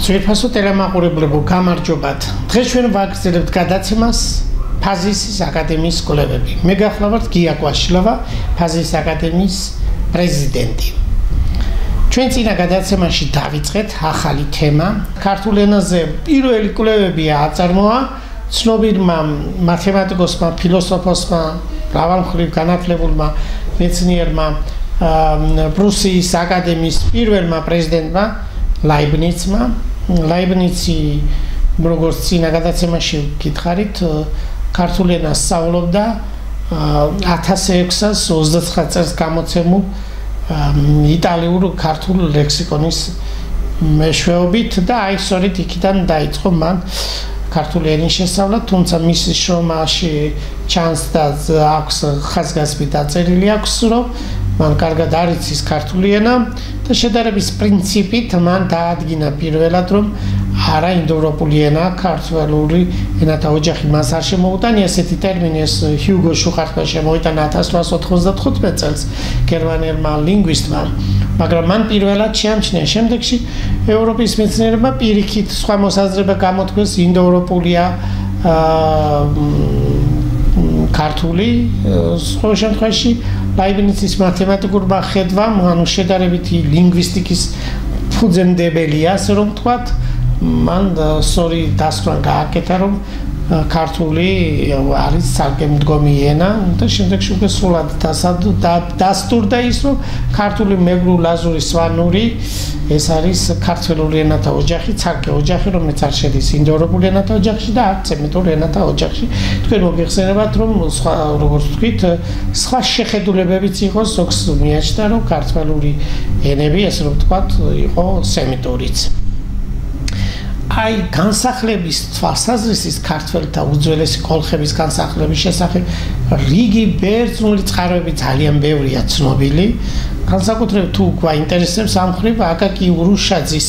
ძვირფასო ტელემაყურებლებო, გამარჯობათ. დღეს ჩვენ ვაგრძელებთ გადაცემას ფაზისის აკადემიის კვლევები. მე გახლავართ გია კვაშილოვა, ფაზისის აკადემიის პრეზიდენტი. ჩვენ წინა გადაცემაში დავიწყეთ ახალი თემა. ქართულ ენაზე პირველი კვლევებია აწარმოა ცნობილმა მათემატიკოსმა, ფილოსოფოსმა, მრავალმხრივ განათლებულმა მეცნიერმა პრუსიის აკადემიის პირველმა პრეზიდენტმა ლაიბნიცმა. ლაიბნიცი, როგორც წინა გადაცემაში გითხარით, ქართულ ენას სწავლობდა 1629 წელს გამოცემულ იტალიურ ქართულ ლექსიკონის მეშვეობით და აი სწორედ იქიდან დაიწყო მან ქართული ენის შესწავლა, თუმცა მის შრომაში ჩანს და აქვს ხაზგასმით დაწერილი აქვს, რომ მან კარგად არ იცის ქართული ენა და შედარების პრინციპით მან დაადგინა პირველად, რომ არა ინდოევროპული ენა, ქართული ენათა ოჯახი მას არ შემოუტანია. ესეთი ტერმინი ეს ჰიუგო შუხარტმა შემოიტანა 1895 წელს გერმანელმა ლინგვისტმა, მაგრამ მან პირველად შეამჩნია შემდეგში ევროპის მეცნიერებმა პირიქით სხვა მოსაზრება გამოთქვეს ინდოევროპულია ქართული. სხვა შემთხვევაში ლაიბნიცის მათემატიკურმა ხედვამ, ანუ შედარებითი ლინგვისტიკის ფუძემდებელია, ასე რომ ვთქვათ, მან სწორი დასკვნა გააკეთა, რომ ქართული არის ცალკე მდგომი ენა და შემდეგში უკვე სრულად დასტურდა ის, რომ ქართული მეგრულ-ლაზური სვანური ეს არის ქართველური ენათა ოჯახი, ცალკე ოჯახი, რომელიც არ შედის ინდოევროპულ ენათა ოჯახში და არც სემიტურ ენათა ოჯახში. თქვენ მოგეხსენებათ, რომ სხვა, როგორც ვთქვით, სხვა შეხედულებებიც იყოს, ზოგს მიაჩნდა, რომ ქართველური ენები, ასე რომ ვთქვათ, იყო სემიტორიც. აი განსახლების თვალსაზრისით ქართველთა უძველესი კოლხების განსახლების შესახებ რიგი ბერძნული წყაროები ძალიან ბევრია ცნობილი. განსაკუთრებით თუ გვაინტერესებს ამ მხრივ აკაკი ურუშაძის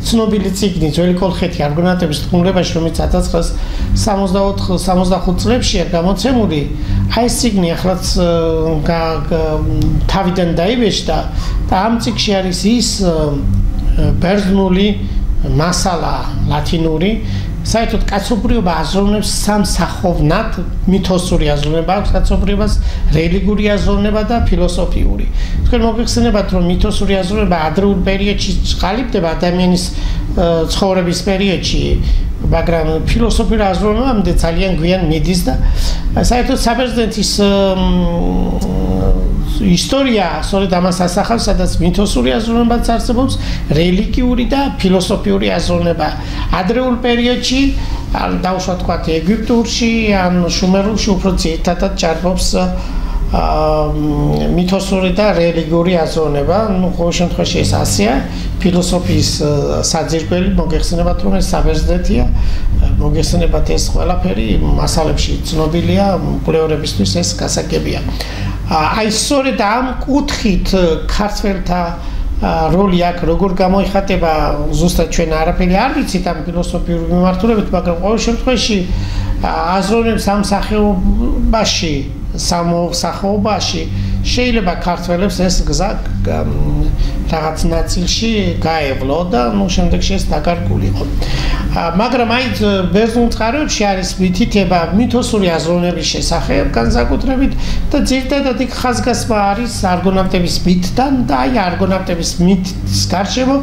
ცნობილი წიგნი ძველი კოლხეთი არგონავტების თქმულებაში, რომელიც 1964-65 წლებშია გამოცემული. აი ეს წიგნი ახლაც თავიდან დაიბეჭდა და ამ წიგნში არის ის ბერძნული მასალა ლათინური, საერთოდ კაცობრიობა აზროვნებს სამსახოვნად, მითოსური აზროვნება აქვს კაცობრიობას, რელიგიური აზროვნება და ფილოსოფიური. თქვენ მოგეხსენებათ, რომ მითოსური აზროვნება ადრეულ პერიოდში წყალიბდება ადამიანის ცხოვრების პერიოდში, მაგრამ ფილოსოფიური აზროვნებამდე ძალიან გვიან მიდის და საერთოდ საბერძნეთის ისტორია სწორედ ამას ასახავს, სადაც მითოსური აზროვნებაც არსებობს, რელიგიური და ფილოსოფიური აზროვნება. ადრეულ პერიოდში, ან დაუშვათ თქვათ ეგვიპტურში, ან შუმერულში უფრო ძირითადად ჭარბობს მითოსური და რელიგიური აზროვნება. ნუ ყოველ შემთხვევაში ეს ასეა, ფილოსოფიის საძირკველი, მოგეხსენებათ, რომ ეს საბერძნეთია, მოგეხსენებათ ეს ყველაფერი მასალებში ცნობილია, კვლევარებისთვის ეს გასაგებია. აი სწორედ ამ კუთხით ქართველთა როლი აქ როგორ გამოიხატება, ზუსტად ჩვენ არაფერი არ ვიცით ამ ფილოსოფიური მიმართულებით, მაგრამ ყოველ შემთხვევაში აზროვნებს ამ სახეობაში შეიძლება ქართველებს ეს გზა რაღაც ნაწილში გაევლო და ნუ შემდეგში ეს დაკარგულიყო. მაგრამ აი ბერძნულ წყაროებში არის მითითება მითოსური აზროვნების შესახებ განსაკუთრებით და ძირითადად იქ ხაზგასმა არის არგონავტების მითთან და აი არგონავტების მითის გარშემო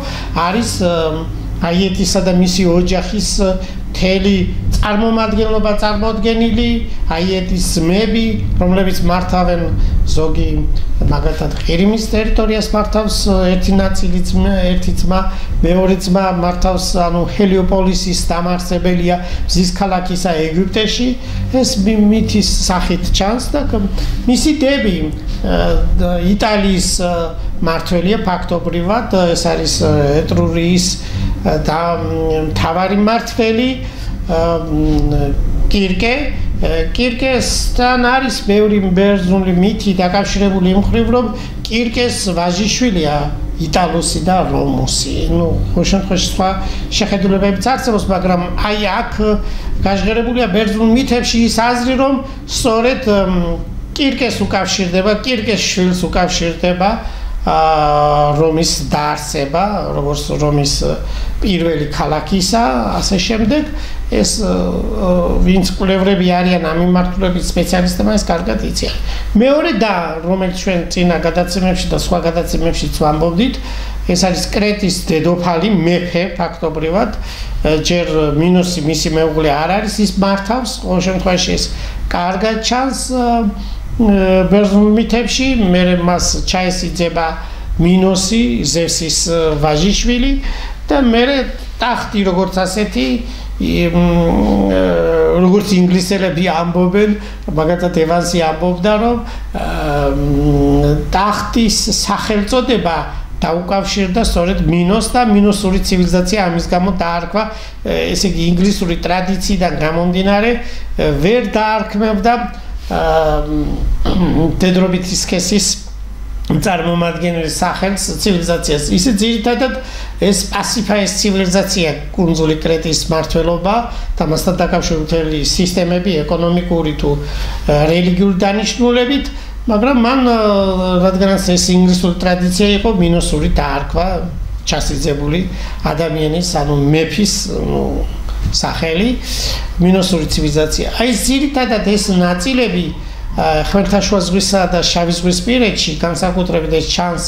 არის აიეტისა და მისი ოჯახის მთელი წარმომადგენლობა წარმოდგენილი, აიეტის ძმები, რომლებიც მართავენ ზოგი მაგალითად ყირიმის ტერიტორიას მართავს ერთი ნაწილი ერთი ძმა, მეორე ძმა მართავს ანუ ჰელიოპოლისის დამარცხებელია მზის ქალაქისა ეგვიპტეში. ეს მითის სახით ჩანს და მისი დები იტალიის მართველია ფაქტობრივად, ეს არის ეტრურიის და მთავარი მმართველი კირკესთან არის ბევრი ბერძნული მითი დაკავშირებული იმ მხრივ, რომ კირკეს ვაჟიშვილია იტალოსი და რომუსი. ნუ ყოველ შემთხვევაში სხვა შეხედულებებიც არსებობს, მაგრამ აი აქ გაჟღერებულია ბერძნულ მითებში ის აზრი, რომ სწორედ კირკეს უკავშირდება, კირკეს შვილს უკავშირდება რომის დაარსება, როგორც რომის პირველი ქალაქისა, ასე შემდეგ, ეს ვინც კვლევრები არიან ამ მიმართულებით სპეციალისტები, ეს კარგად იციან. მეორე და რომელიც ჩვენ წინა გადაცემებში და სხვა გადაცემებშიც ვამბობდით, ეს არის კრეტის დედოფალი, მეფე ფაქტობრივად, ჯერ მინოსი მისი მეუღლე არ არის, ის მართავს, ყოველ შემთხვევაში ეს კარგად ჩანს ბერძნულ მითებში, მერე მას ჩაესიძება მინოსი, ზევსის ვაჟიშვილი და მერე ტახტი როგორც ასეთი როგორც ინგლისელები ამბობენ, მაგათაც ევანსი ამბობდა, რომ ტახტის სახელწოდება დაუკავშირდა სწორედ მინოსს და მინოსური ცივილიზაცია ამის გამო დაარქვა, ესე იგი ინგლისური ტრადიციიდან გამომდინარე, ვერ დაარქმევდა მდედრობითი სქესის წარმომადგენელი სახელს ცივილიზაციას. ისე ძირითადად ეს პასიფაის ცივილიზაცია კუნძული კრეტის მმართველობა და მასთან დაკავშირებული სისტემები ეკონომიკური თუ რელიგიური დანიშნულებით, მაგრამ მან რადგანაც ეს ინგლისური ტრადიცია იყო, მინოსური დაარქვა ჩასიძებული ადამიანის, ანუ მეფის სახელი, მინოსური ცივილიზაცია. აი ძირითადად ეს ნაწილები ხმელთაშუა ზღვისა და შავი ზღვის პირეთში განსაკუთრებით ეს ჩანს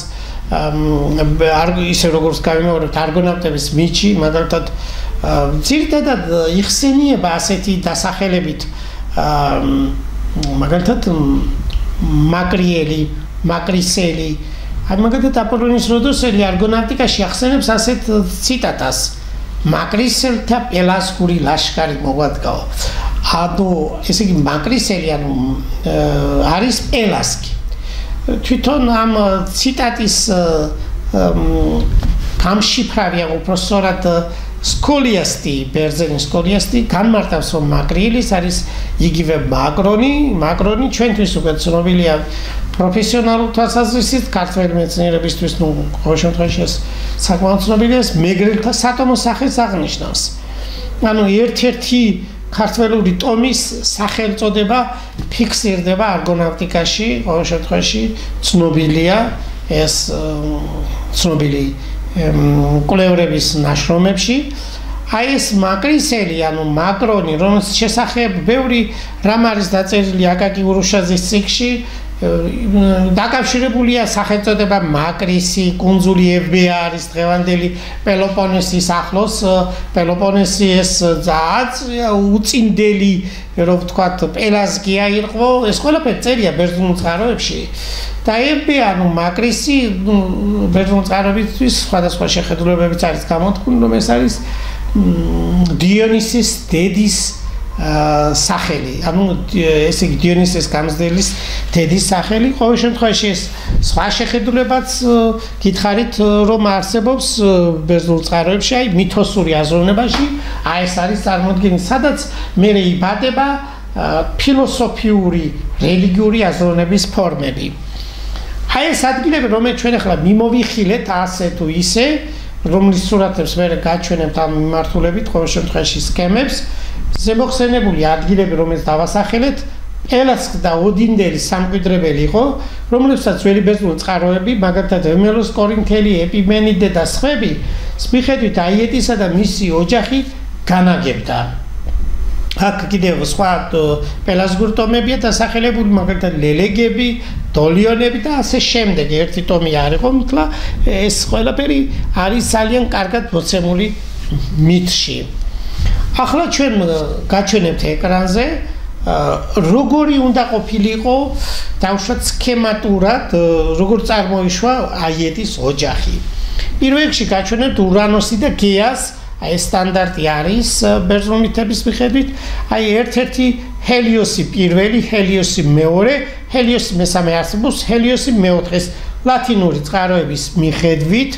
ისე როგორც გავიმეორებთ არგონავტების მიჩი, მაგალითად ძირითადად იხსენიება ასეთი დასახელებით მაგალითად მაკრიელი, მაკრისელი, აი მაგალითად აპოლონის როდოსელი არგონავტიკაში ახსენებს ასეთ ციტატას: მაკრისელთა პელასგური ლაშქარი მოგვადგაო. ანუ ესე იგი მაკრისელი ანუ არის პელასგი. თვითონ ამ ციტატის გამშიფრავია უпростоრად სკოლიასტი, ბერძენი სკოლიასტი განმარტავს, რომ მაკრიელის არის იგივე მაკრონი ჩვენთვის უკვე ცნობილია პროფესიონალურ თვალსაზრისით, ქართველი მეცნიერებისთვის, ყოველ შემთხვევაში ეს საკმაოდ ცნობილია, მეგრელთა სატომო სახელს აღნიშნავს. ანუ ერთ-ერთი ქართველური ტომის სახელწოდება ფიქსირდება არგონავტიკაში, ყოველ შემთხვევაში ცნობილია ეს ცნობილი კვლევრების ნაშრომებში. აი ეს მაკრისელი, ანუ მაკრონი, რომელს შესახებ ბევრი რამ არის დაწერილი აკაკი ურუშაძის წიგნში, დაკავშირებულია სახელწოდება მაკრისი, კუნძული ევბეა არის დღევანდელი პელოპონესის ახლოს, პელოპონესი ეს უწინდელი, რომ ვთქვათ, პელასგია იყო, ეს ყველაფერი წერია ბერძნულ წყაროებში. და ევბეა, ანუ მაკრისი, ბერძნულ წყაროებისთვის სხვადასხვა შეხედულებებიც არის გამოთქმული, რომ ეს არის დიონისის დედის სახელი, ანუ ესე იგი დიონისის გამზრდელის დედის სახელი. ყოველ შემთხვევაში ეს სხვა შეხედულებაც გითხარით, რომ არსებობს ბერძნულ წყაროებში, აი მითოსური აზროვნებაში, აი ეს არის წარმოდგენილი, სადაც მერე იბადება ფილოსოფიური, რელიგიური აზროვნების ფორმები. აი ეს ადგილები, რომელიც ჩვენ ახლა მიმოვიხილეთ ასე თუ ისე, რომლის სურათებს მერე გაჩვენებთ ამ მიმართულებით, ყოველ შემთხვევაში სქემებს, ზემოხსენებული ადგილები, რომელიც დავასახელეთ, პელასგი და ოდინდელი სამკვიდრებელი იყო, რომლებსაც ძველი ბერძნული წყაროები, მაგალითად ემელოს კორინთელი, ეპიმენიდე და სხვები, მიხედვით აიეტისა და მისი ოჯახი განაგებდა. აქ კიდევ სხვა პელასგურ ტომებია დასახელებული, მაგალითად ლელეგები, დოლიონები და ასე შემდეგ. ერთი ტომი არ იყო მართლა, ეს ყველაფერი არის ძალიან კარგად მოცემული მითში. ახლა ჩვენ გაჩვენებთ ეკრანზე, როგორი უნდა ყოფილიყო დავუშვათ სქემატურად, როგორ წარმოიშვა აიეტის ოჯახი. პირველ რიგში გაჩვენებთ ურანოსი და გეას, აი სტანდარტი არის ბერძნული მითების მიხედვით, აი ერთ-ერთი ჰელიოსი პირველი, ჰელიოსი მეორე, ჰელიოსი მესამე არსებობს, ჰელიოსი მეოთხეს ლათინური წყაროების მიხედვით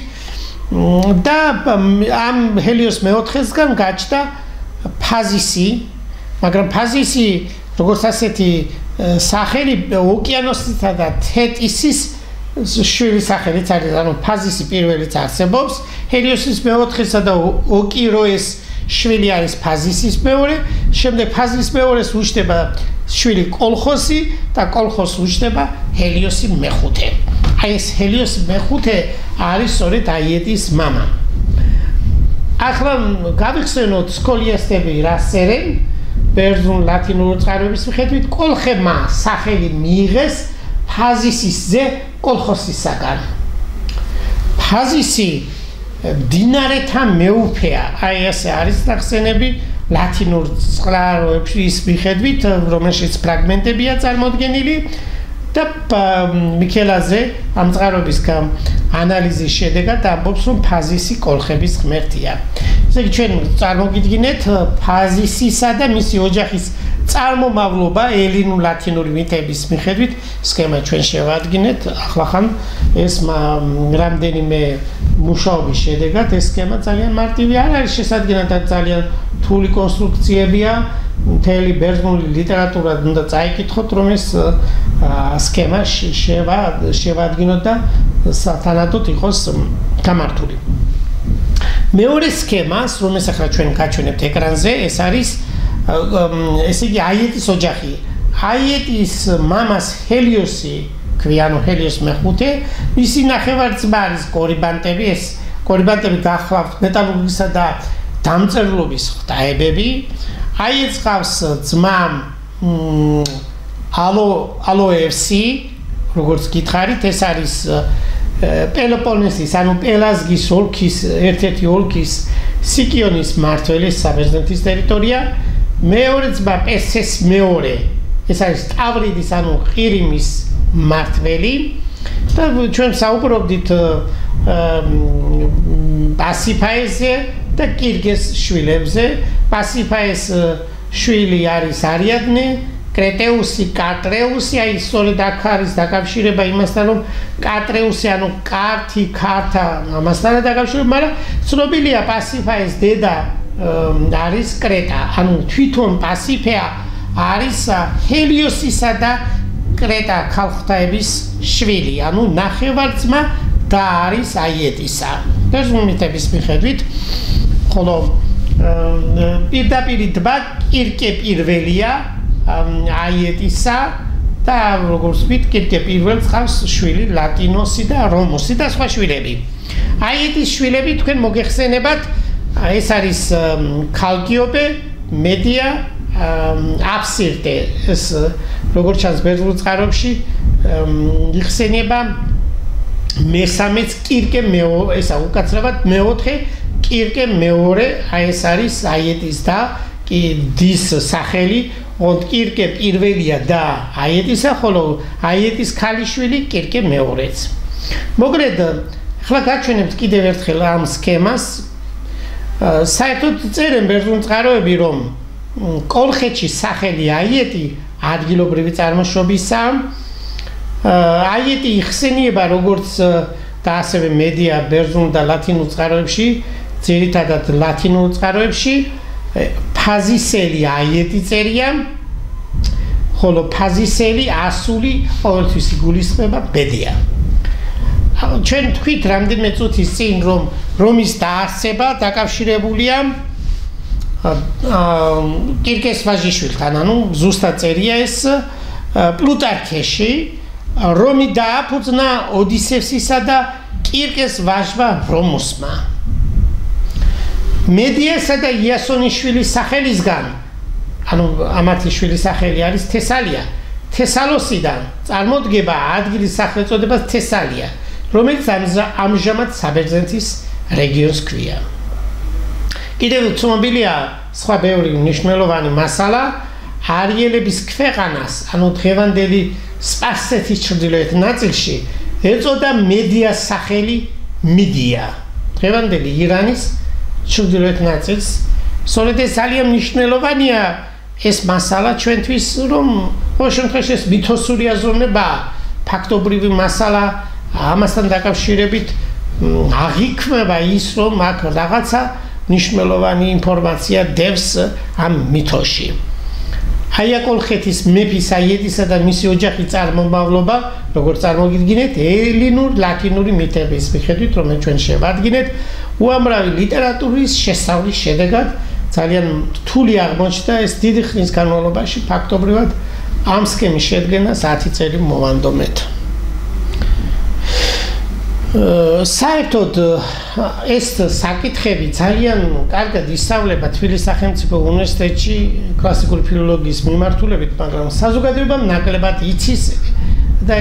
და ამ ჰელიოს მეოთხესგან გაჩნდა ფაზისი, მაგრამ ფაზისი როგორც ასეთი სახელი ოკეანოსისა და თეტისის შვილი სახელიც არის, ანუ ფაზისი პირველიც არსებობს, ჰელიოსის მეოთხესა და ოკიროეს შვილი არის ფაზისის მეორე, შემდეგ ფაზისის მეორეს უჩნდება შვილი კოლხოსი და კოლხოსს უჩნდება ჰელიოსი მეხუთე. აი ეს ჰელიოს მეხუთე არის სწორედ აიეტის მამა. ახლა გავიხსენოთ სკოლიასტები რას წერენ ბერძნულ ლათინურ წყაროების მიხედვით კოლხებმა სახელი მიიღეს ფაზისის ძე კოლხოსისაგან. ფაზისი მდინარეთა მეუფეა. აი ესე არის ნახსენები ლათინურ წყაროების მიხედვით, რომელშიც ფრაგმენტებია წარმოდგენილი და მიქელაძე ამ წყაროების ანალიზის შედეგად ამბობს, რომ ფაზისი კოლხების ღმერთია. ესე იგი ჩვენ წარმოგიდგინეთ ფაზისისა და მისი ოჯახის წარმომავლობა ელინურ-ლათინური მითების მიხედვით სქემა ჩვენ შევადგინეთ. ახლახან ეს რამდენიმე მუშაობის შედეგად ეს სქემა ძალიან მარტივი არ არის შესადგენად და ძალიან რთული კონსტრუქციებია. მთელი ბერძნული ლიტერატურა უნდა წაიკითხოთ, რომ ეს სქემა შევადგინოთ და სათანადოდ იყოს გამართული. მეორე სქემას, რომელსაც ახლა ჩვენ გაჩვენებთ ეკრანზე, ეს არის ესე იგი აიეტის ოჯახი. აიეტის მამას ჰელიოსი ქვია, ჰელიოს მეხუთე, მისი ნახევარ-ძმა არის კორიბანტები, ეს კორიბანტები გახლავთ მეტალურგისა და დამწერლობის ღვთაებები. აიეტს ყავს ძმა ალოევსი, როგორც გითხარით, ეს არის პელოპონესის, ანუ პელაზგის ოლქის ერთ-ერთი ოლქის სიკიონის მმართველის საბერძნეთის ტერიტორია. მეორე ძმა პესეს მეორე, ეს არის ტავრიდის, ანუ ყირიმის მმართველი და ჩვენ საუბრობდით პასიფაეზე და კირგეს შვილებზე. პასიფაეს შვილი არის არიადნე, კრეტეუსი, კატრეუსი, აი სწორედ აქ არის დაკავშირება იმასთან, რომ კატრეუსი, ანუ კართი, ქართა ამასთან დაკავშირება, მაგრამ ცნობილია პასიფაეს დედა არის კრეტა, ანუ თვითონ პასიფეა არის ჰელიოსისა და კრეტა ქალღმერთების შვილი, ანუ ნახევარ-ძმა და არის აიეტისა. ბერძნულების მიხედვით, ხოლო პირდაპირ დაბა კირკე პირველია აიეტისა და როგორც ვთქვით, კირკე პირველს ყავს შვილი ლატინოსი და რომოსი და სხვა შვილები. აიეტის შვილები თქვენ მოგეხსენებათ, ეს არის ქალკიოპე, მედია, აფსირტე, ეს როგორც ჩანს ბერძნულ წყაროებში იხსენება მესამეც კირკე მეორე, ესა უკაცრავად მეოთხე კირკე მეორე, აი ეს არის აიეტის და დის სახელი, ოღონდ კირკე პირველია და აიეტისა, ხოლო აიეტის ქალიშვილი კირკე მეორეც. მოგრედ, ახლა გაჩვენებთ კიდევ ერთხელ ამ სქემას. საერთოდ წერენ ბერძნულ წყაროები, რომ კოლხეთში სახელი აიეტი ადგილობრივი წარმოშობისაა. აიეტი იხსენიება როგორც და ასევე მედია ბერძნულ და ლათინურ წყაროებში, ძირითადად ლათინურ წყაროებში ფაზისელი აიეტი წერია, ხოლო ფაზისელი ასული ყოველთვის იგულისხმება ბედია. ჩვენ თქვით რამდენიმე წუთის წინ, რომ რომის დაარსება დაკავშირებულია კირკეს ვაჟიშვილთან, ანუ ზუსტად წერია ეს პლუტარქეში, რომი დააფუძნა ოდისევსისა და კირკეს ვაჟმა რომოსმა. მედიასა და იასონის შვილის სახელისგან, ანუ ამათი შვილის სახელი არის თესალია. თესალოსიდან წარმოდგება ადგილის სახელწოდება თესალია, რომელიც ამჟამად საბერძნეთის რეგიონს ქვია. კიდევ ცნობილია სხვა ბევრი მნიშვნელოვანი მასალა, არიელების ქვეყანას, ანუ დღევანდელი სპარსეთის ჩრდილოეთ ნაწილში ეწოდა მედიას სახელი მიდია. დღევანდელი ირანის ჩრდილოეთ ნაწილს. სწორედ ეს ძალიან მნიშვნელოვანია ეს მასალა ჩვენთვის, რომ ყოველ შემთხვევაში ეს მითოსური აზროვნებაა, ფაქტობრივი მასალა, ამასთან დაკავშირებით აღიქმება ის, რომ აქ რაღაცა მნიშვნელოვანი ინფორმაცია დევს ამ მითოში. აია კოლხეთის მეფის აიეტისა და მისი ოჯახი წარმომავლობა, როგორც წარმოგიდგინეთ, ელინურ-ლათინური მითების მიხედვით, რომელიც ჩვენ შევადგინეთ, უამრავი ლიტერატურის შესწავლის შედეგად ძალიან რთული აღმოჩნდა ეს დიდი ხნის განმავლობაში ფაქტობრივად ამ სქემის შედგენას 10 წელი მოვანდომეთ. საერთოდ ეს საკითხები ძალიან კარგად ისწავლება თბილისის სახელმწიფო უნივერსიტეტში კლასიკური ფილოლოგიის მიმართულებით, მაგრამ საზოგადოებამ ნაკლებად იცის და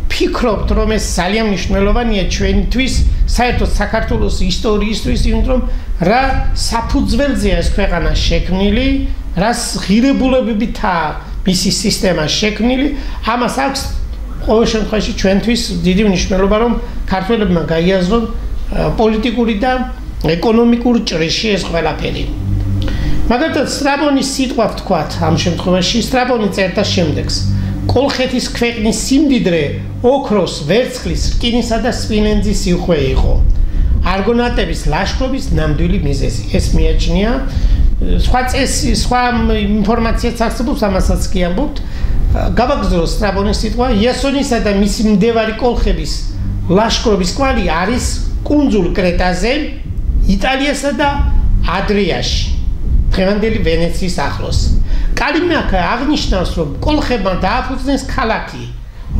ფიქრობთ, რომ ეს ძალიან მნიშვნელოვანია ჩვენთვის, საერთოდ საქართველოს ისტორიისთვის, იმიტომ რომ რა საფუძველზეა ეს ქვეყანა შექმნილი, რა ღირებულებებითაა მისი სისტემა შექმნილი, ამას აქვს ყოველ შემთხვევაში ჩვენთვის დიდი მნიშვნელობა, რომ ქართველებმა გაიაზრონ პოლიტიკური და ეკონომიკური ჭრიში ეს ყველაფერი. მაგალითად, სტრაბონის სიტყვა ვთქვათ ამ შემთხვევაში, სტრაბონი წერდა შემდეგს: კოლხეთის ქვეყნის სიმდიდრე ოქროს, ვერცხლის, რკინისა და სპილენძის სიუხვე იყო. არგონავტების ლაშქრობის ნამდვილი მიზეზი. ეს მიაჩნია სხვა ინფორმაციაც არსებობს, ამასაც კი ამბობთ. გავაგზავნოთ სტრაბონის სიტყვა, იასონისა და მისი მდევარი კოლხების ლაშქრობის კვალი არის კუნძულ კრეტაზე, იტალიასა და ადრიაში, დღევანდელი ვენეციის ახლოს. კალიმაკა აღნიშნავს, რომ კოლხებმა დააფუძნეს ქალაქი,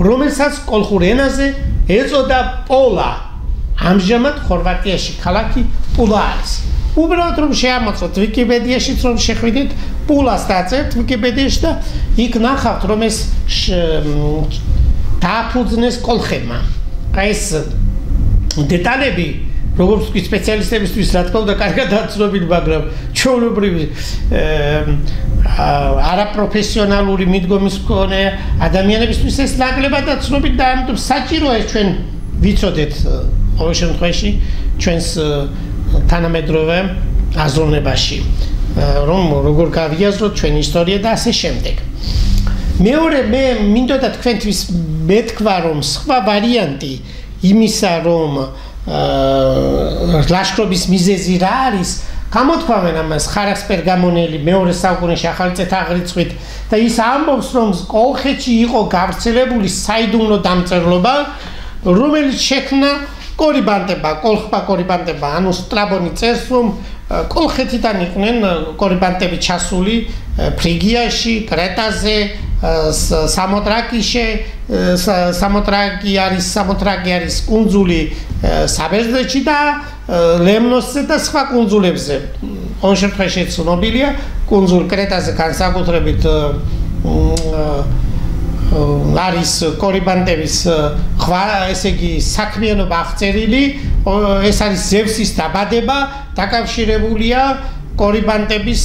რომელსაც კოლხურ ენაზე ეწოდა პოლა. ამჟამად ხორვატიაში ქალაქი პულა არის. უბრალოდ რომ შეამოწმოთ ვიკიპედიაში, რომ შეხვიდეთ პულას დაწერთ ვიკიპედიაში და იქ ნახავთ, რომ ეს დააფუძნეს კოლხებმა. აი ეს დეტალები, როგორც კი სპეციალისტებისთვის რა თქმა უნდა კარგად აცნობილი, მაგრამ ჩვეულებრივი არაპროფესიონალური მიდგომის მქონე ადამიანებისთვის ეს ნაკლებად აცნობილი და ამიტომ საჭიროა ეს ჩვენ ვიცოდეთ ყოველ შემთხვევაში ჩვენს თანამედროვე აზროვნებაში, რომ როგორ გავიაზროთ ჩვენი ისტორია და ასე შემდეგ. მეორე მე მინდოდა თქვენთვის მეთქვა, რომ სხვა ვარიანტი იმისა, რომ ლაშქრობის მიზეზი რა არის, გამოთქვამენ ამას ხარას პერგამონელი მეორე საუკუნეში ახალი წელთაღრიცხვით და ის ამბობს, რომ კოლხეთში იყო გავრცელებული საიდუმლო დამწერლობა, რომელიც შექმნა კორიბანტება, კოლხბა კორიბანტება, ანუ სტრაბონი წერს, რომ კოლხეთიდან იყვნენ კორიბანტები ჩასული ფრიგიაში, კრეტაზე, სამოტრაკი არის კუნძული საბერძნეთში და ლემნოსზე და სხვა კუნძულებზე. ყოველ შემთხვევაში ცნობილია კუნძულ კრეტაზე განსაკუთრებით არის კორიბანტების ესე იგი საქმიანობა აღწერილი, ეს არის ზევსის დაბადება, დაკავშირებულია კორიბანტების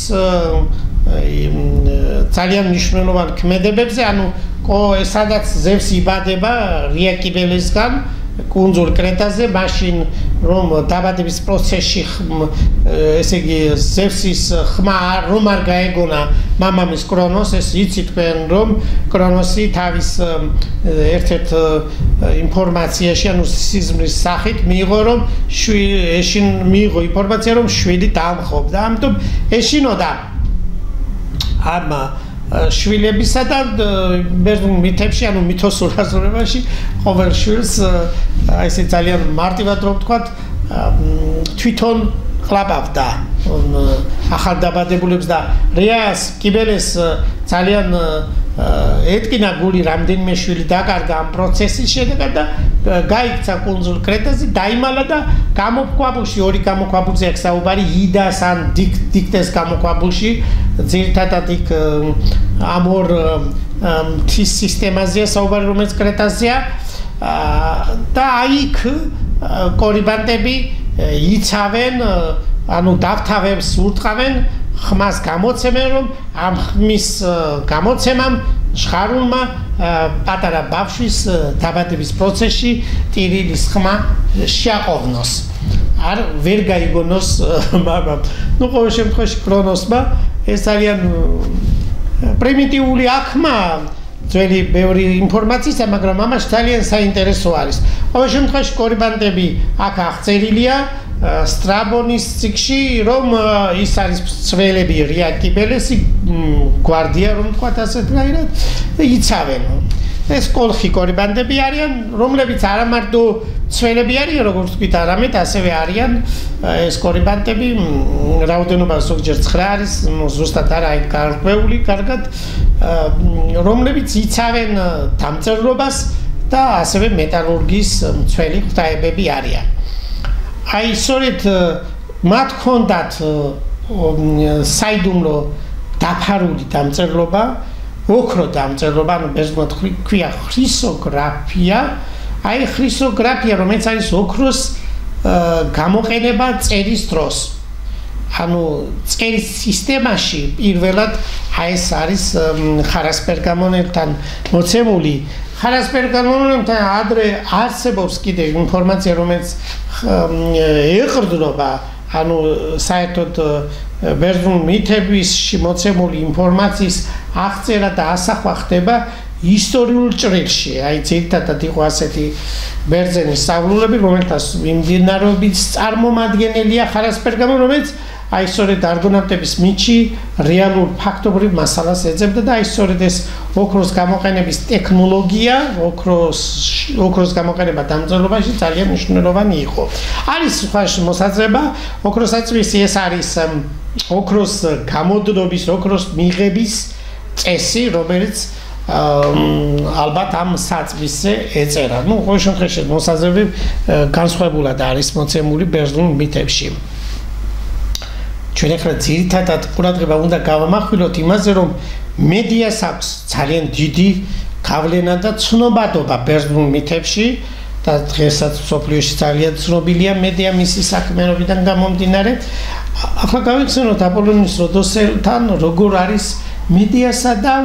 ძალიან მნიშვნელოვან ქმედებებზე, ანუ სადაც ზევსი იბადება რია კიბელესგან კუნძულ კრეტაზე, მაშინ რომ დაბადების პროცესში ესე იგი ზევსის ხმა რომ არ გაეგონა მამამის კრონოს, ეს იცით თქვენ რომ კრონოსი თავის ერთ-ერთ ინფორმაციაში, ანუ სიზმრის სახით მიიღო, რომ მიიღო ინფორმაცია, რომ შვილი დამხობდა, ამიტომ ეშინოდა ამ შვილებისა და მითებში, ანუ მითოსურ აზროვნებაში ყოველ შვილს ესე ძალიან მარტივად რომ ვთქვათ, თვითონ ყლაპავდა ახალდაბადებულებს და რეას კიბელეს ძალიან ეტკინა გული რამდენიმე შვილი დაკარგა ამ პროცესის შედეგად და გაიქცა კუნძულ კრეტაზე, დაიმალა და გამოქვაბულში, ორი გამოქვაბულზე აქვს საუბარი, იდას ან დიქტეს გამოქვაბულში, ძირითადად იქ ამ ორ მთის სისტემაზეა საუბარი, რომელიც კრეტაზეა და აიქ კორიბანტები იცავენ, ანუ დავთავებს ურტყავენ, ხმას გამოცემენ, რომ ამ ხმის გამოცემამ შხარულმა პატარა ბავშვის დაბადების პროცესში ტირილის ხმა შეაყოვნოს. არ ვერ გაიგონოს მამამ. ნუ ყოველ შემთხვევაში კრონოსმა ეს ძალიან პრიმიტიული აღქმა ძველი ბევრი ინფორმაციისა, მაგრამ ამას ძალიან საინტერესო არის. ყოველ შემთხვევაში კორიბანტები აქ აღწერილია სტრაბონის წიგში, რომ ის არის ცველები რია კიბელესი, გვარდია რომ თქვათ ასეთნაირად, იცავენ. ეს კოლხი კორიბანტები არიან, რომლებიც არა მარტო ცველები არიან, როგორც ვთქვით, არამედ ასევე არიან ეს კორიბანტები, რაოდენობა ზოგჯერ 9 არის, ზუსტად არა გარკვეული კარგად, რომლებიც იცავენ დამწერლობას და ასევე მეტალურგიის მცველი ღვთაებები არიან. აი სწორედ მათ ჰქონდათ საიდუმლო დაფარული დამწერლობა, ოქრო დამწერლობა, ანუ ბერძნულად ქვია ხრისოგრაფია. აი ხრისოგრაფია, რომელიც არის ოქროს გამოყენება წერის დროს. ანუ წერის სისტემაში პირველად აი ეს არის ხარასპერგამონელთან მოცემული. ხარასპერგამონელთან ადრე არსებობს კიდე ინფორმაცია, რომელიც ეყრდნობა, ანუ საერთოდ ბერძნულ მითებში მოცემული ინფორმაციის აღწერა და ასახვა ხდება ისტორიულ ჭრილში. აი ძირითადად იყო ასეთი ბერძენის სწავლულები, რომელთაც მიმდინარეობით წარმომადგენელია ხარასპერგამო, რომელიც აი სწორედ არგონავტების მითში რეალურ ფაქტობრივ მასალას ეძებდა და აი სწორედ ეს ოქროს გამოყენების ტექნოლოგია, ოქროს გამოყენება დამწერლობაში ძალიან მნიშვნელოვანი იყო. არის სხვა მოსაზრება, ოქროსაწვისი ეს არის ოქროს გამოდნობის, ოქროს მიღების წესი, რომელიც ალბათ ამ საწვისზე ეწერა. ნუ ყოველ შემთხვევაში მოსაზრები განსხვავებულად არის მოცემული ბერძნულ მითებში. ჩვენ ახლა ძირითადად ყურადღება უნდა გავამახვილოთ იმაზე, რომ მედიას აქვს ძალიან დიდი გავლენა და ცნობადობა ბერძნულ მითებში და დღესაც მსოფლიოში ძალიან ცნობილია მედია მისი საქმიანობიდან გამომდინარე. ახლა გავიხსენოთ აპოლონის როდოსელთან როგორ არის მედიასა და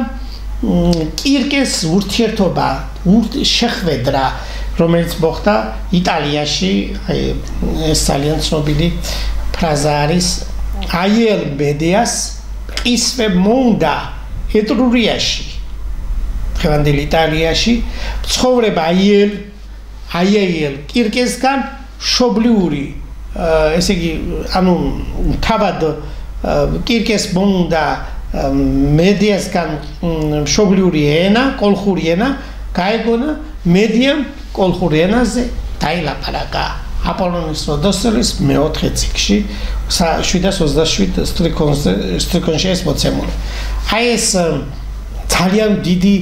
კირკეს ურთიერთობა, შეხვედრა, რომელიც მოხდა იტალიაში. ეს ძალიან ცნობილი ფრაზა არის აიელ მედიას ისვე მოუნდა ეტრურიაში, დღევანდელ იტალიაში, ცხოვრება აიელ კირკესგან შობლიური, ესე იგი, ანუ თავად კირკეს მოუნდა მედიასგან შობლიური ენა, კოლხური ენა, გაეგონა მედიამ კოლხურ ენაზე დაილაპარაკა. აპოლონის როდოსელის მეოთხე ციკლში 727 სტრიქონში ეს მოცემული. აი ეს ძალიან დიდი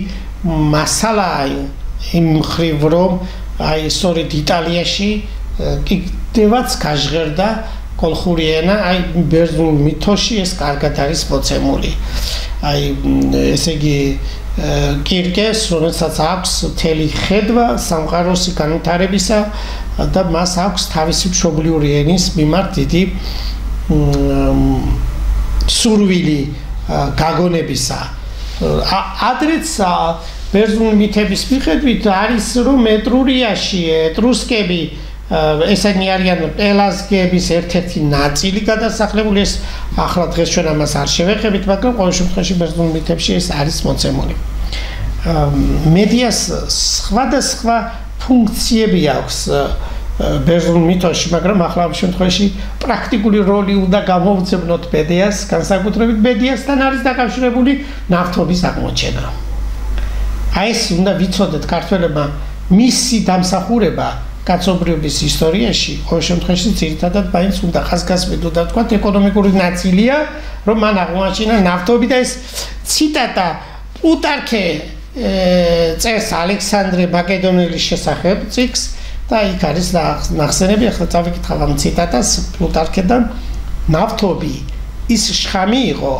მასალაა იმ მხრივ, რომ აი სწორედ იტალიაში კიდევაც გაჟღერდა კოლხური ენა, აი ბერძნულ მითოში ეს კარგად არის მოცემული. აი ესე იგი კირკეს, რომელსაც აქვს მთელი ხედვა სამყაროსი განვითარებისა და მას აქვს თავისი მშობლიური ენის მიმართ დიდი სურვილი გაგონებისა. ადრეც ბერძნული მითების მიხედვით არის, რომ ეტრურიაში ეტრუსკები ესენი არიან პელაზგების ერთ-ერთი ნაწილი გადასახლებული. ეს ახლა დღეს ჩვენ ამას არ შევეხებით, მაგრამ ყოველ შემთხვევაში ბერძნულ მითებში ეს არის მოცემული. მედიას სხვადასხვა ფუნქციები აქვს ბერძნულ მითოში, მაგრამ ახლა ამ შემთხვევაში პრაქტიკული როლი უნდა გამოუძებნოთ მედიას, განსაკუთრებით მედიასთან არის დაკავშირებული ნავთობის აღმოჩენა. აი ეს უნდა ვიცოდეთ ქართველებმა, მისი დამსახურება კაცობრიობის ისტორიაში ყოველ შემთხვევაში ძირითადად მაინც უნდა ხაზგასმით და თქვა ეკონომიკური ნაწილია, რომ მან აღმოაჩინა ნავთობი და ეს ციტატა პლუტარქე წერს ალექსანდრე მაკედონელის შესახებ ციკლს და იქ არის ნახსენები. ახლა წავიკითხავ ამ ციტატას პლუტარქედან. ნავთობი ის შხამი იყო,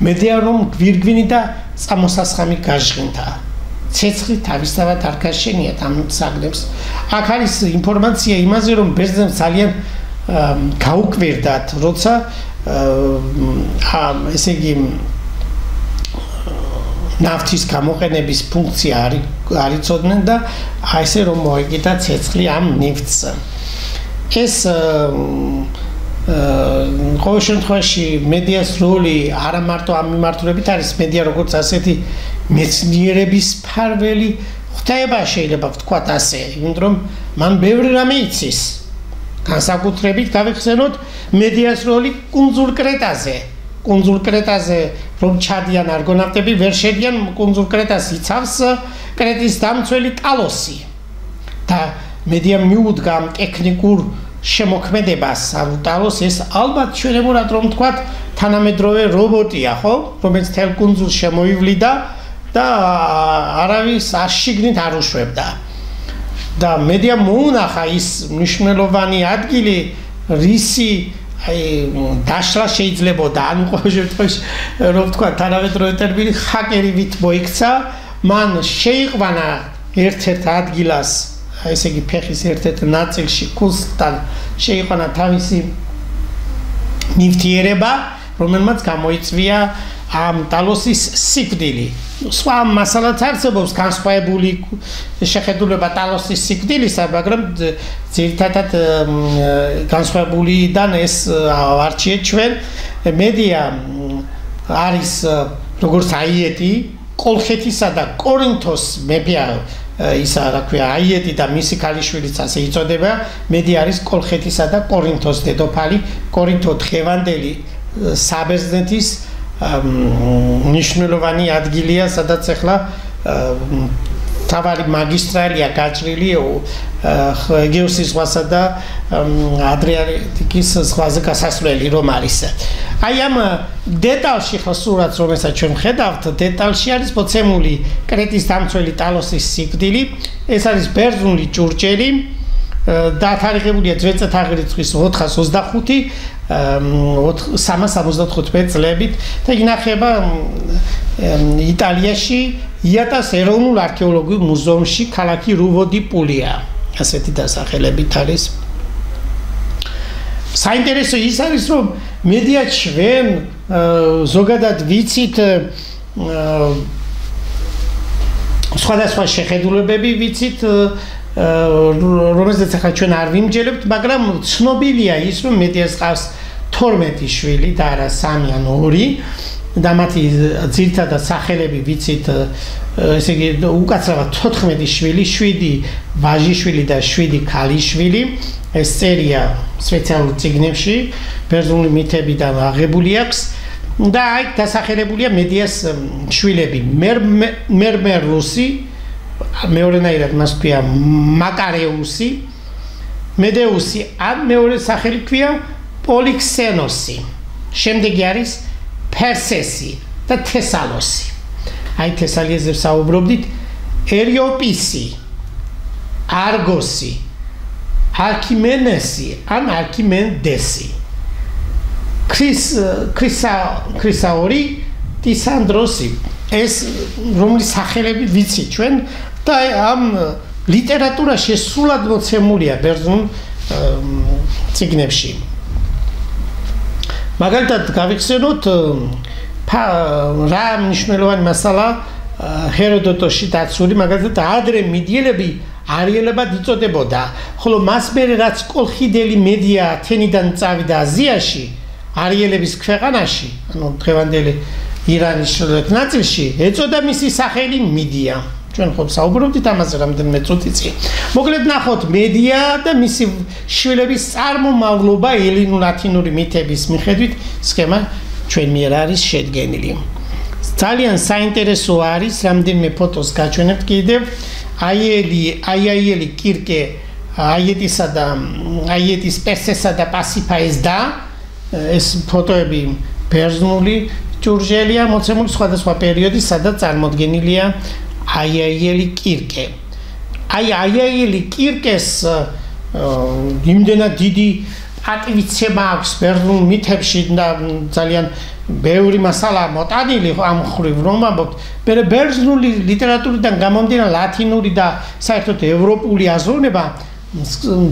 მედია რომ გვირგვინი და წამოსასხამი გაჟღინდა. ცეცხლი თავისთავად არ გაშენიათ ამ საგნებს. აქ არის ინფორმაცია იმაზე, რომ ბერძნებს ძალიან გაუკვირდათ, როცა ესე იგი ნავთის გამოყენების ფუნქცია არ იცოდნენ და ესე რომ მოეკიდა ცეცხლი ამ ნივთს. ეს ყოველ შემთხვევაში მედიას როლი არა მარტო ამ მიმართულებით არის, მედია როგორც ასეთი მეცნიერების ფარველი ღვთაება შეიძლება ვთქვათ ასე, იმიტომ რომ მან ბევრი რამე იცის. განსაკუთრებით გავიხსენოთ მედიას როლი კუნძულ კრეტაზე. კუნძულ კრეტაზე რომ ჩადიან არგონავტები, ვერ შედიან კუნძულ კრეტას იცავს კრეტის დამცველი კალოსი. და მედიამ მიუდგა ამ ტექნიკურ შემოქმედებას, ამ ტალოს ეს ალბათ ჩვენებურად რომ ვთქვათ თანამედროვე რობოტია, ხო? რომელიც თელ კუნძულს შემოივლიდა და არავის არ შიგნით არ უშვებდა. და მედია მოუნახა ის მნიშვნელოვანი ადგილი რისი დაშლა შეიძლებოდა ანუ ყოველ შემთხვევაში რომ თქვა თანამედროვე ტერმინი ჰაკერივით მოიქცა მან შეიყვანა ერთ-ერთ ადგილას ესე იგი ფეხის ერთ-ერთ ნაწილში კუსტან შეიყვანა თავისი ნივთიერება რომელმაც გამოიწვია ამ ტალოსის სიკვდილი სხვა მასალაც არსებობს განსხვავებული შეხედულება ტალოსის სიკვდილისა მაგრამ ძირითადად განსხვავებულიდან ეს არჩიეთ ჩვენ მედია არის როგორც აიეტი კოლხეთისა და კორინთოს მეფეა ისა რა ქვია აიეტი და მისი ქალიშვილიც ასე იწოდება მედია არის კოლხეთისა და კორინთოს დედოფალი კორინთო დღევანდელი საბერძნეთის მნიშვნელოვანი ადგილია სადაც ახლა თავარი მაგისტრალია გაჭრილი ეგეოსის ზღვასა და ადრიატიკის ზღვაზე გასასვლელი რომ არის აი ამ დეტალში ხო სურათს რომელსაც ჩვენ ხედავთ დეტალში არის მოცემული კრეტის დამცველი ტალოსის სიკვდილი ეს არის ბერძნული ჭურჭელი დათარიღებულია ძველი წლის 425 375 წლებით და ინახება იტალიაში იატას ეროვნულ არქეოლოგიურ მუზეუმში ქალაქი რუვო დი პულია ასეთი დასახელებით არის საინტერესო ის არის რომ მედია ჩვენ ზოგადად ვიცით სხვადასხვა შეხედულებები ვიცით რომელზეც ახლა ჩვენ არ ვიმჯერებთ, მაგრამ ცნობილია ის, რომ მედიას ყავს 12 შვილი და არა 3 ან 2 და მათი ძირითადად სახელები ვიცით, ესე იგი უკაცრავად 14 შვილი, 7 ვაჟიშვილი და 7 ქალიშვილი. ეს წერია სპეციალურ წიგნებში, ბერძნული მითებიდან აღებული აქვს და აი დასახელებულია მედიას შვილები მერმერუსი მეორენაირად მას ქვია მაკარეუსი, მედეუსი, ან მეორე სახელი ქვია პოლიქსენოსი. შემდეგი არის პერსესი და თესალოსი. აი თესალიაზე საუბრობდით, ერიოპისი, არგოსი, არქიმენესი, ან არქიმენდესი. ქრისაორი, ტისანდროსი. ეს რომლის სახელები ვიცით ჩვენ და ამ ლიტერატურაში სრულად მოცემულია ბერძნულ წიგნებში. მაგალითად გავიხსენოთ რა მნიშვნელოვანი მასალა ჰეროდოტოსში დაცული, მაგალითად ადრე მიდიელები არიელებად იწოდებოდა, ხოლო მას მერე რაც კოლხიდელი მედია ათენიდან წავიდა აზიაში, არიელების ქვეყანაში, ანუ დღევანდელი ირანის ჩრდილოეთ ნაწილში ეწოდა მისი სახელი მედია. ჩვენ ხო საუბრობდით ამაზე რამდენიმე წუთიც. მოკლედ ნახოთ მედია და მისი შვილების წარმომავლობა ელინურ-ათინური მითების მიხედვით სქემა ჩვენ მიერ არის შედგენილი. ძალიან საინტერესო არის რამდენიმე ფოტოს გაჩვენებთ კიდევ აიელი კირკე აიეტისა და აიეტის პერსესა და პასიფაის და ეს ფოტოები ბერძნული ჭურჭელია მოცემული სხვადასხვა პერიოდის, სადაც წარმოდგენილია აიელი კირკე. აი აიელი კირკეს იმდენად დიდი პატივიცემა აქვს ბერძნულ მითებში და ძალიან ბევრი მასალა მოტანილი ამ ხრივ რომ ამბობთ. ბერძნული ლიტერატურიდან გამომდინარე ლათინური და საერთოდ ევროპული აზროვნება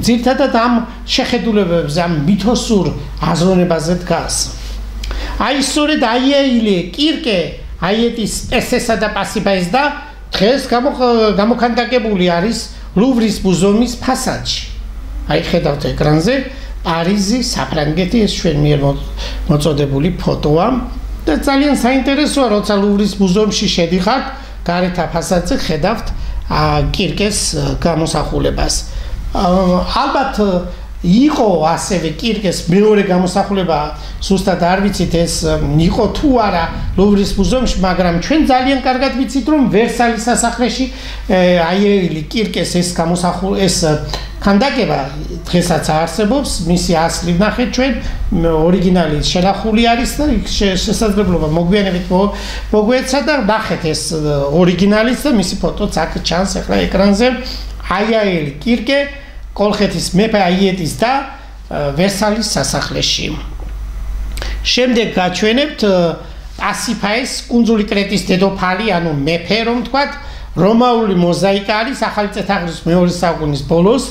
ძირითადად ამ შეხედულებებზე, ამ მითოსურ აზროვნებაზე დგას. აი სწორედ აიელი კირკე აიეტის პერსესა და პასიფაის და დღეს გამოქანდაკებული არის ლუვრის მუზეუმის ფასადში. აი ხედავთ ეკრანზე პარიზი, საფრანგეთი, ეს ჩვენ მიერ მოწოდებული ფოტოა და ძალიან საინტერესოა, როცა ლუვრის მუზეუმში შედიხართ, გარეთ ფასადზე ხედავთ კირკეს გამოსახულებას. ალბათ იყო ასევე კირკეს მეორე გამოსახულება, ზუსტად არ ვიცით ეს იყო თუ არა ლუვრის მუზეუმში, მაგრამ ჩვენ ძალიან კარგად ვიცით, რომ ვერსალის სასახლეში აიელი კირკეს ეს ქანდაკება დღესაც არსებობს, მისი ასლი ვნახეთ ჩვენ, ორიგინალი შენახული არის და შესაძლებლობა მოგვიანებით მოგვეცა და ვნახეთ ეს ორიგინალის და მისი ფოტოც აქ ჩანს ახლა ეკრანზე. აიაელი კირკე კოლხეთის მეფე აიეტის და ვერსალის სასახლეში. შემდეგ გაჩვენებთ პასიფაეს კუნძული კრეტის დედოფალი, ანუ მეფე რომ ვთქვათ, რომაული მოზაიკა არის ახალი წელთაღრიცხვის მეორე საუკუნის ბოლოს.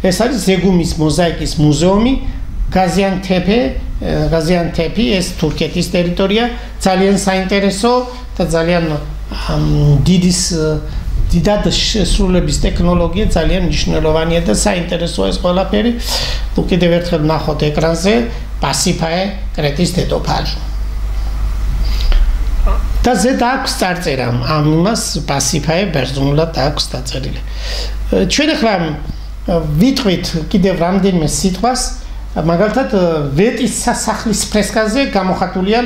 ეს არის ზეგუმის მოზაიკის მუზეუმი, გაზიანთეპი, ეს თურქეთის ტერიტორია, ძალიან საინტერესო და ძალიან დიდად შესრულების ტექნოლოგია, ძალიან მნიშვნელოვანია და საინტერესოა ეს ყველაფერი. კიდევ ერთხელ ნახოთ ეკრანზე პასიფაე კრეტის დედოფალი. და ზედ აქვს წარწერა, ამ იმას პასიფაე ბერძნულად აქვს დაწერილი. ჩვენ ახლა ვიტყვით კიდევ რამდენიმე სიტყვას, მაგალითად ვეტის სასახლის ფრესკაზე გამოხატულია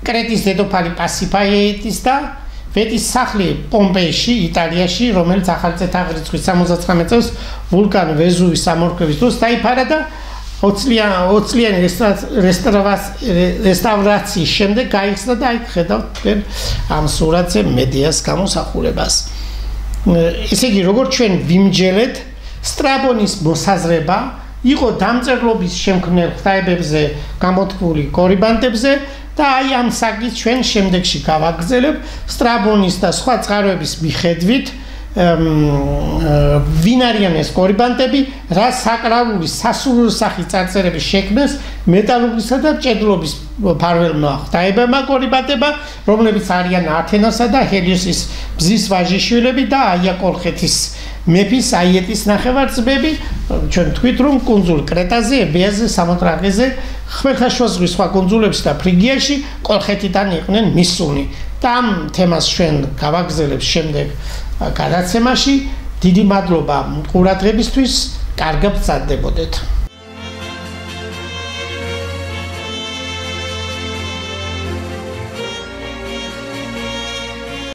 კრეტის დედოფალი პასიფაეიტის და ვეტის სახლი პომპეიში, იტალიაში, რომელიც ახალი წელთაღრიცხვის 79 წელს ვულკან ვეზუვის სამორკვევის დროს დაიფარა და 20-წლიანი რესტავრაციის შემდეგ გაიხსნა და აი ხედავთ თქვენ ამ სურათზე მედიას გამოსახულებას. ესე იგი, როგორც ჩვენ ვიმჯელეთ, სტრაბონის მოსაზრება იყო დამწერლობის შემქმნელ ღვთაებებზე გამოთქმული კორიბანტებზე და აი ამ საკითხს ჩვენ შემდეგში გავაგრძელებ სტრაბონის და სხვა წყაროების მიხედვით ვინ არიან ეს კორიბანტები, რა საკრალური სასულიერო სახის წარწერების შექმნეს მეტალურგისა და მჭედლობის ფარველმა ღვთაებებმა კორიბანტებმა, რომლებიც არიან ათენასა და ჰელიოსის ბზის ვაჟიშვილები და აია კოლხეთის მეფის აიეტის ნახევარწმები. ჩვენ თქვით რომ კუნძულ კრეტაზე, ებეაზე, სამოტრაკეზე, ხმელთაშუა ზღვის სხვა კუნძულებში და ფრიგიაში კოლხეთიდან იყვნენ მისული. და ამ თემას ჩვენ გავაგრძელებ შემდეგ გადაცემაში. დიდი მადლობა ყურადღებისთვის, კარგად მცადდებოდეთ.